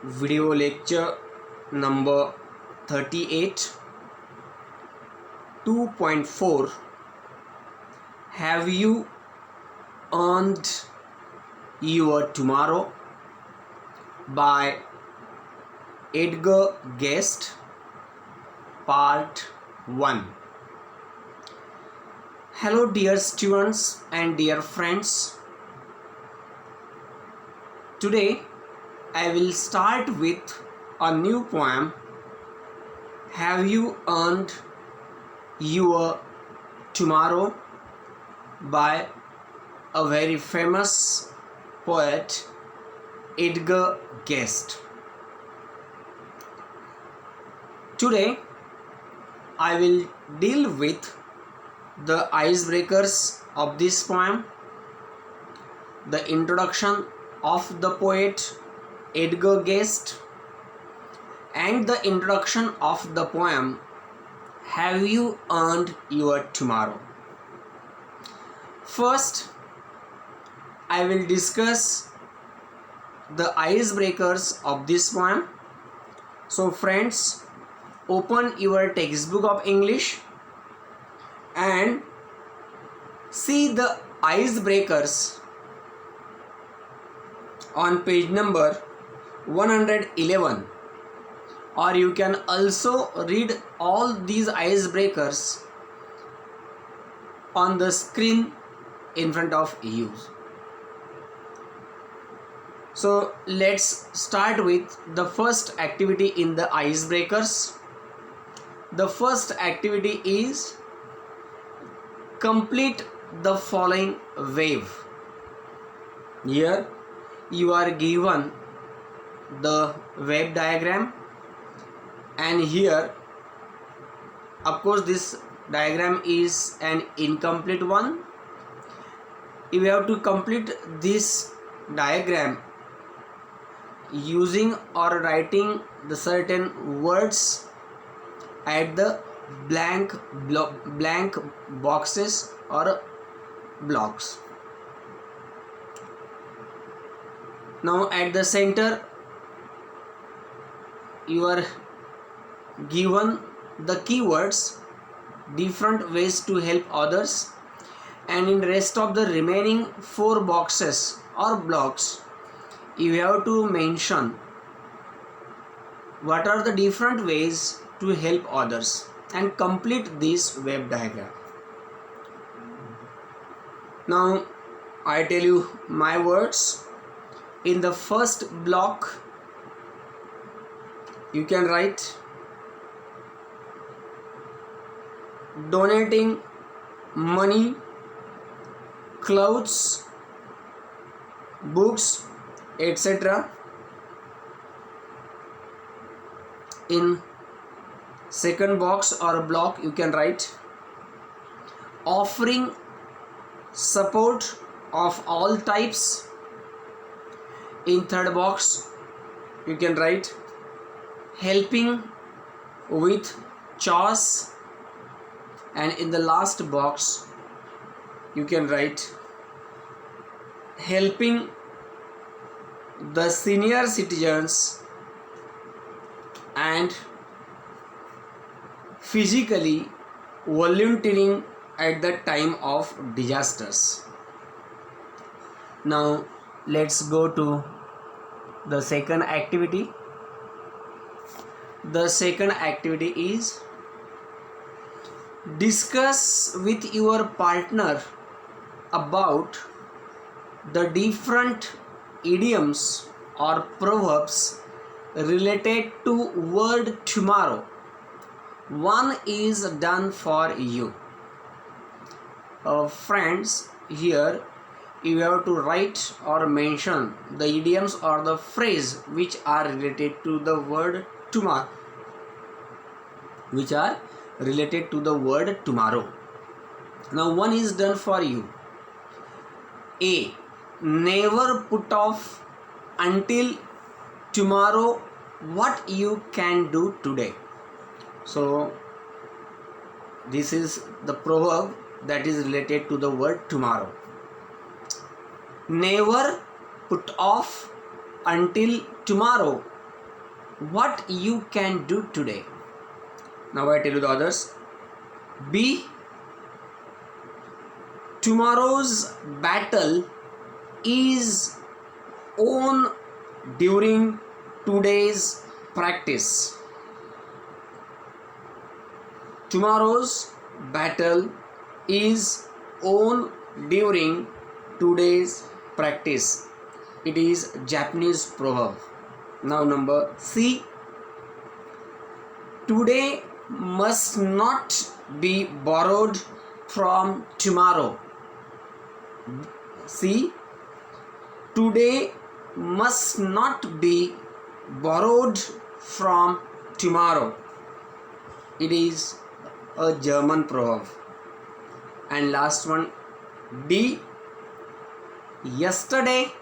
video lecture number 38 2.4. Have you earned your tomorrow by Edgar Guest, Part 1. Hello dear students and dear friends. Today I will start with a new poem. Have you earned your tomorrow by a very famous poet, Edgar Guest. Today I will deal with the icebreakers of this poem, the introduction of the poet Edgar Guest, and the introduction of the poem Have You Earned Your Tomorrow. First, I will discuss the icebreakers of this poem. So friends, open your textbook of English and see the icebreakers on page number 111, or you can also read all these icebreakers on the screen in front of you. So let's start with the first activity in the icebreakers. The first activity is complete the following wave. Here you are given the wave diagram, and here of course this diagram is an incomplete one. You have to complete this diagram using or writing the certain words at the blank boxes or blocks. Now at the center you are given the keywords, different ways to help others, and in rest of the remaining 4 boxes or blocks you have to mention what are the different ways to help others and complete this web diagram. Now I tell you my words. In the first block you can write donating money, clothes, books, etc. In second box or block you can write offering support of all types. In third box you can write helping with chores, and in the last box you can write helping the senior citizens and physically volunteering at the time of disasters. Now let's go to the second activity. The second activity is discuss with your partner about the different idioms or proverbs related to word tomorrow. One is done for you. Friends, here you have to write or mention the idioms or the phrase which are related to the word tomorrow, Now one is done for you. A. Never put off until tomorrow what you can do today. So this is the proverb that is related to the word tomorrow. Never put off until tomorrow what you can do today. Now I tell you the others. B. Tomorrow's battle is won during today's practice. Tomorrow's battle is won during today's practice. It is Japanese proverb. Now number C. Today must not be borrowed from tomorrow. C. Today must not be borrowed from tomorrow. It is a German proverb. And last one, D. Yesterday,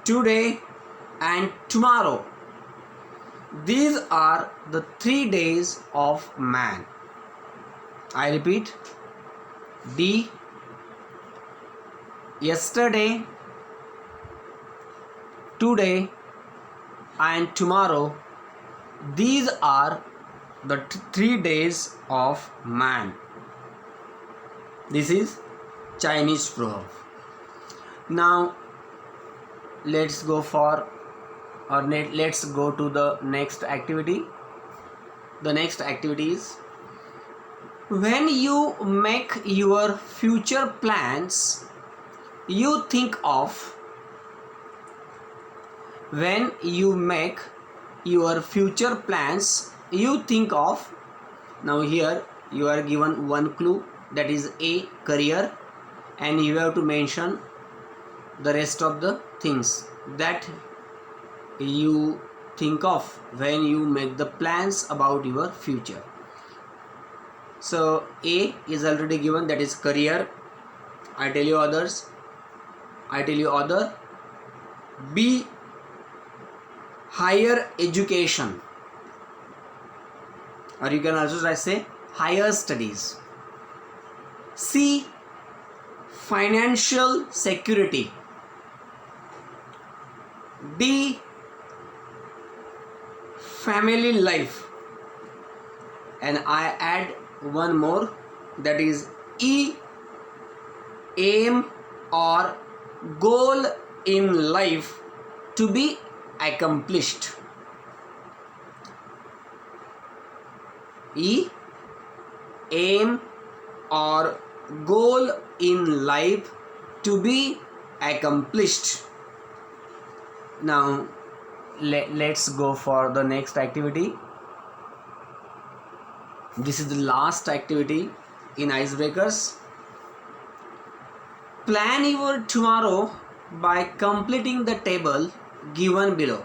today and tomorrow. These are the 3 days of man. I repeat. D. Yesterday, today and tomorrow. These are the 3 days of man. This is Chinese proverb. Now let's go to the next activity. The next activity is, when you make your future plans, you think of. When you make your future plans, you think of. Now here you are given one clue, that is A, career, and you have to mention the rest of the things that you think of when you make the plans about your future. So A is already given, that is career. I tell you others. B, higher education, or you can also say higher studies. C, financial security. D, family life. And I add one more, that is E, aim or goal in life to be accomplished. E, aim or goal in life to be accomplished. Now let's go for the next activity. This is the last activity in icebreakers. Plan your tomorrow by completing the table given below.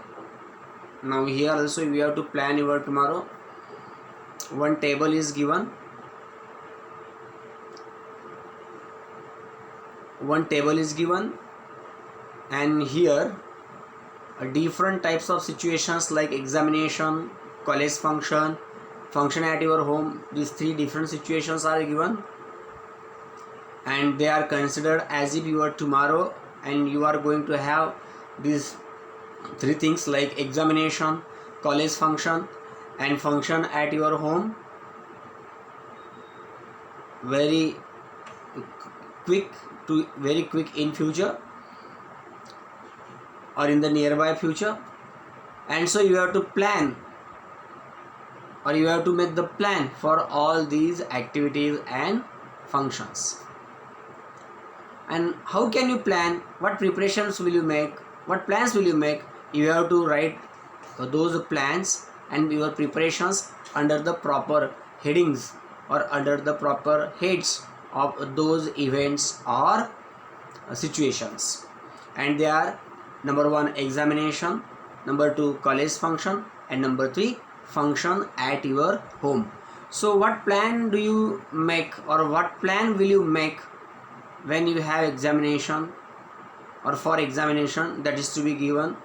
Now here also we have to plan your tomorrow. One table is given. And here different types of situations like examination, college function at your home. These 3 different situations are given, and they are considered as if you are tomorrow and you are going to have these 3 things like examination, college function and function at your home very quick in future or in the nearby future. And so you have to plan, or you have to make the plan for all these activities and functions. And how can you plan? What preparations will you make? What plans will you make? You have to write those plans and your preparations under the proper headings or under the proper heads of those events or situations. And they are: number 1, examination; number 2, college function; and number 3, function at your home. So what plan do you make, or what plan will you make when you have examination, or for examination that is to be given,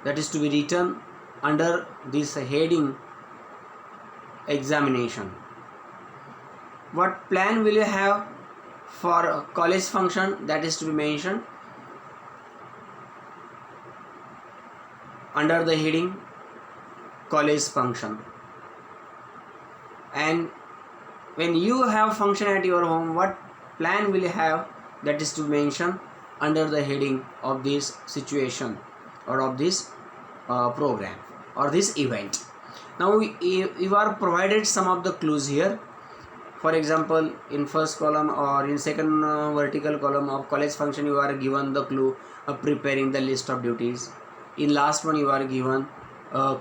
that is to be written under this heading examination? What plan will you have for college function, that is to be mentioned under the heading college function. And when you have function at your home, what plan will you have? That is to mention under the heading of this situation or of this program or this event. Now you are provided some of the clues here. For example, in first column or in second vertical column of college function, you are given the clue of preparing the list of duties. In last one, you are given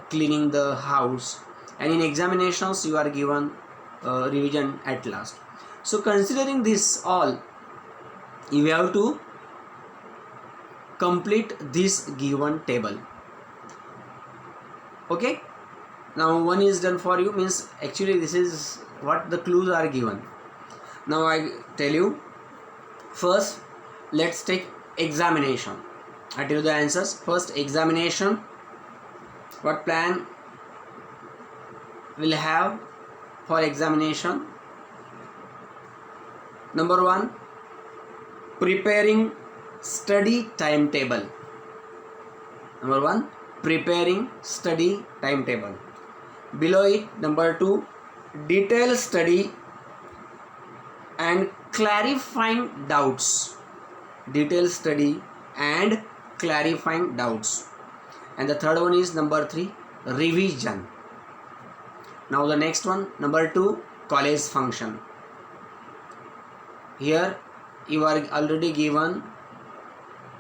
cleaning the house, and in examinations, you are given revision at last. So considering this all, you have to complete this given table. Okay, now one is done for you, means actually this is what the clues are given. Now I tell you, first let's take examination. I tell you the answers. First, examination. What plan will have for examination? Number 1, preparing study timetable. Number 1, preparing study timetable. Below it, number 2, detailed study and clarifying doubts. Detailed study and clarifying doubts. And the third one is number 3, revision. Now the next one, number 2, college function. Here you are already given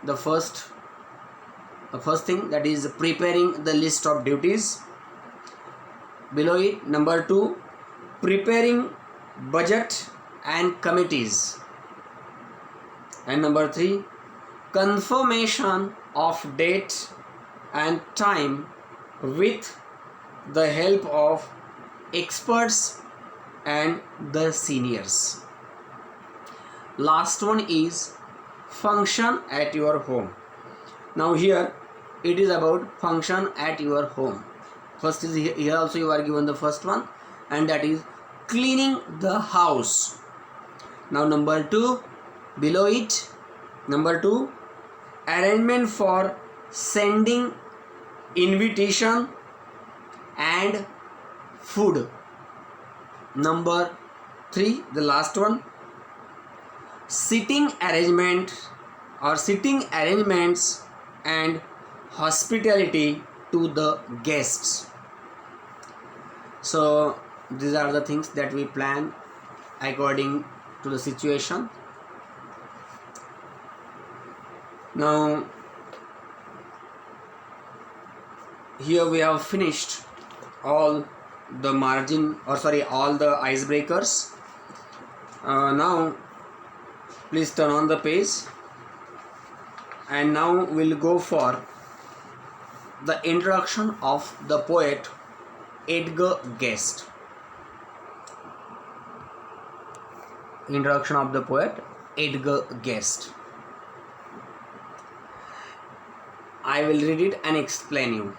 the first thing, that is preparing the list of duties. Below it, number 2, preparing budget and committees. And number 3, confirmation of date and time with the help of experts and the seniors. Last one is function at your home. Now here it is about function at your home. First is here also you are given the first one, and that is cleaning the house. Now number 2, below it, number 2, arrangement for sending invitation and food. Number 3, the last one, sitting arrangement or sitting arrangements and hospitality to the guests. So these are the things that we plan according to the situation. Now here we have finished all the all the icebreakers. Now please turn on the page, and now we'll go for the introduction of the poet Edgar Guest. Introduction of the poet Edgar Guest. I will read it and explain you.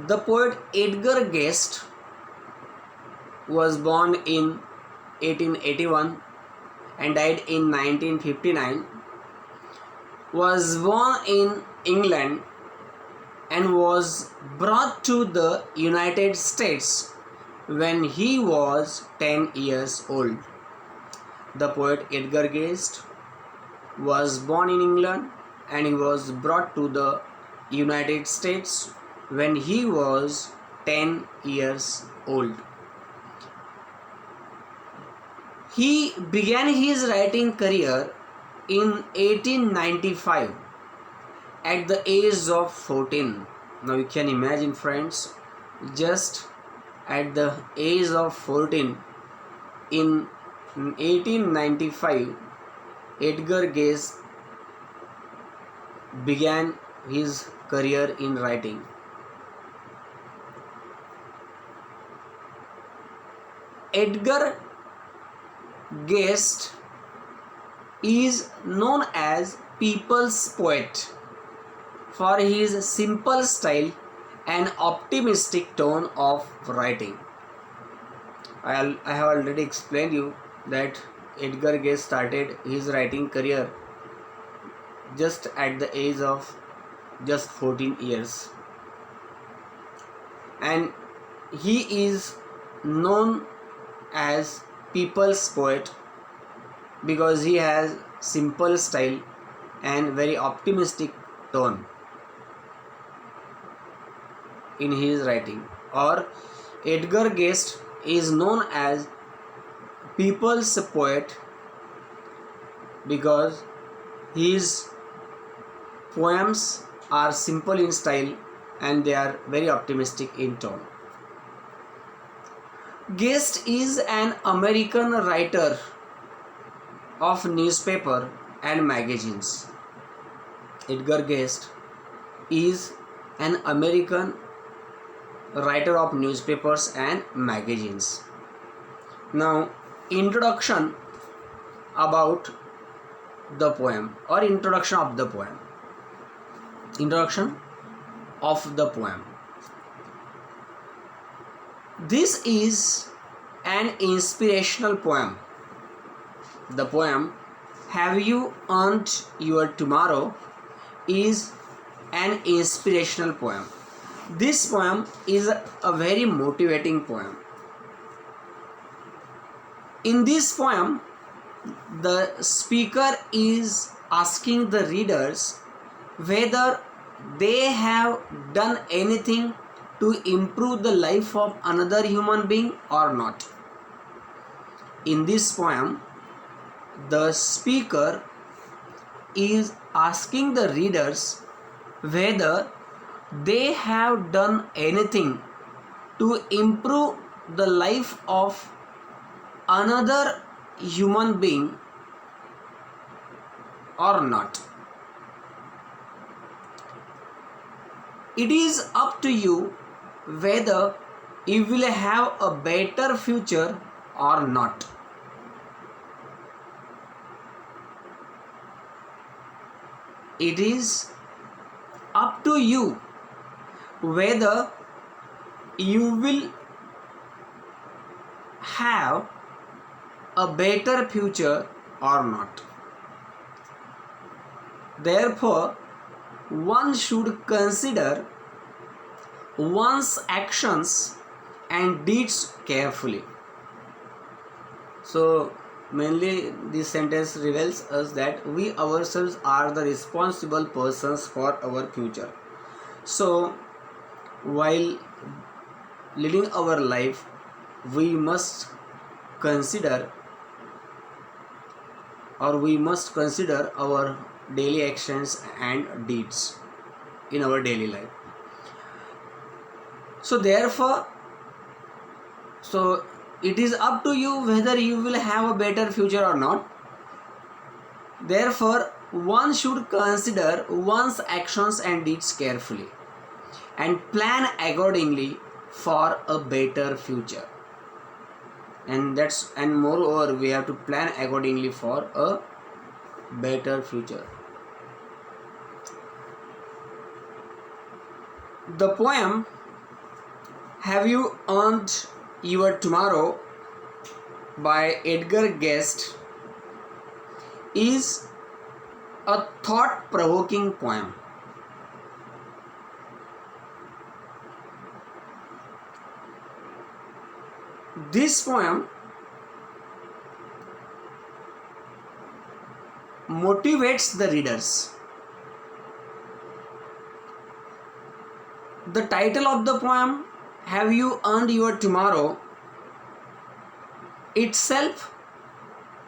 The poet Edgar Guest was born in 1881 and died in 1959. Was born in England and was brought to the United States when he was 10 years old. The poet Edgar Guest was born in England and he was brought to the United States when he was 10 years old. He began his writing career in 1895 at the age of 14. Now you can imagine, friends, just at the age of 14 in 1895, Edgar Guest began his career in writing. Edgar Guest is known as people's poet for his simple style and optimistic tone of writing. I have already explained you that Edgar Guest started his writing career just at the age of just 14 years, and he is known as people's poet because he has simple style and very optimistic tone in his writing. Or Edgar Guest is known as people's poet because his poems are simple in style and they are very optimistic in tone. Guest is an American writer of newspaper and magazines. Edgar Guest is an American writer of newspapers and magazines. Now, introduction about the poem or introduction of the poem. Introduction of the poem. This is an inspirational poem. The poem Have You Earned Your Tomorrow is an inspirational poem. This poem is a very motivating poem. In this poem, the speaker is asking the readers whether they have done anything to improve the life of another human being or not. In this poem, the speaker is asking the readers whether they have done anything to improve the life of another human being or not. It is up to you whether you will have a better future or not. It is up to you whether you will have a better future or not. Therefore, one should consider one's actions and deeds carefully. So, mainly this sentence reveals us that we ourselves are the responsible persons for our future. So, while living our life, we must consider our daily actions and deeds in our daily life. So therefore, it is up to you whether you will have a better future or not. Therefore, one should consider one's actions and deeds carefully and plan accordingly for a better future. And moreover, we have to plan accordingly for a better future. The poem Have You Earned Your Tomorrow by Edgar Guest is a thought-provoking poem. This poem motivates the readers. The title of the poem, Have You Earned Your Tomorrow, itself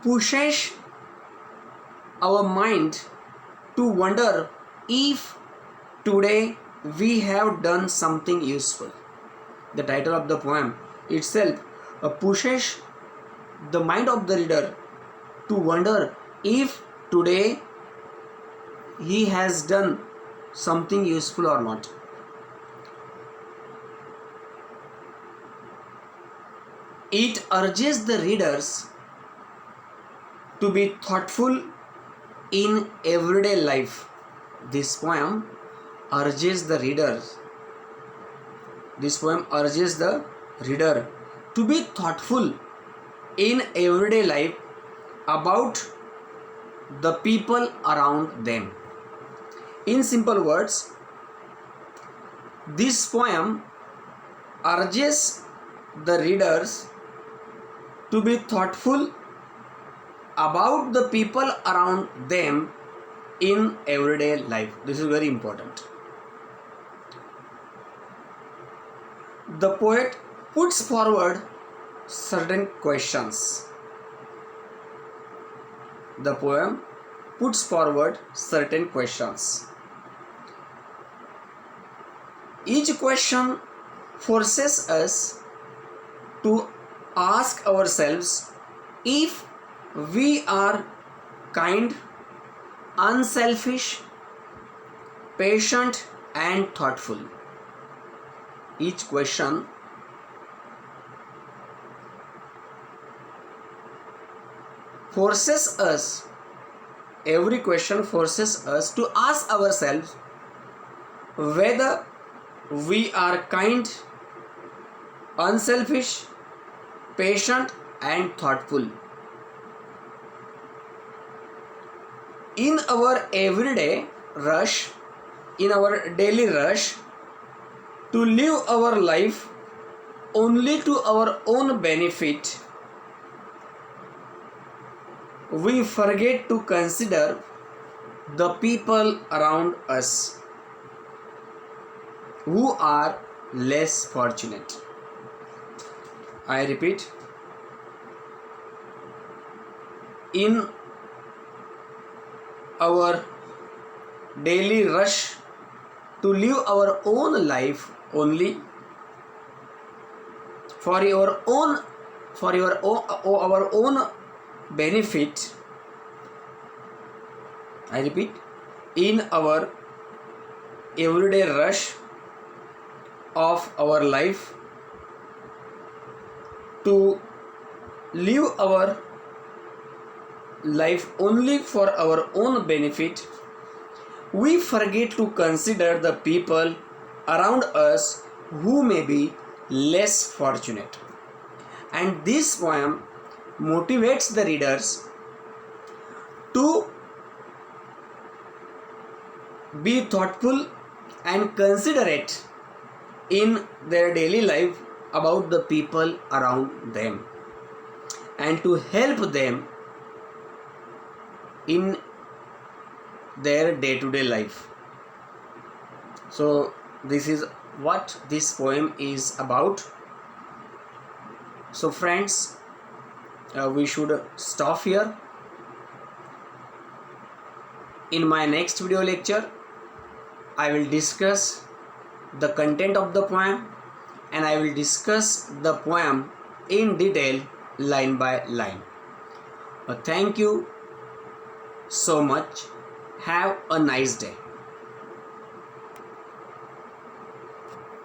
pushes our mind to wonder if today we have done something useful. The title of the poem itself pushes the mind of the reader to wonder if today he has done something useful or not. It urges the readers to be thoughtful in everyday life. This poem urges the reader to be thoughtful in everyday life about the people around them. In simple words, This poem urges the readers to be thoughtful about the people around them in everyday life. This is very important. The poet puts forward certain questions. The poem puts forward certain questions. Each question forces us to ask ourselves if we are kind, unselfish, patient, and thoughtful. Each question forces us, every question forces us to ask ourselves whether we are kind, unselfish, patient, and thoughtful. In our everyday rush, in our daily rush to live our life only to our own benefit, we forget to consider the people around us who are less fortunate. I repeat, in our daily rush to live our own life only for our own benefit. I repeat, in our everyday rush of our life to live our life only for our own benefit, we forget to consider the people around us who may be less fortunate. And this poem motivates the readers to be thoughtful and considerate in their daily life about the people around them and to help them in their day-to-day life. So this is what this poem is about. So friends, we should stop here. In my next video lecture, I will discuss the content of the poem and I will discuss the poem in detail, line by line. Thank you so much. Have a nice day.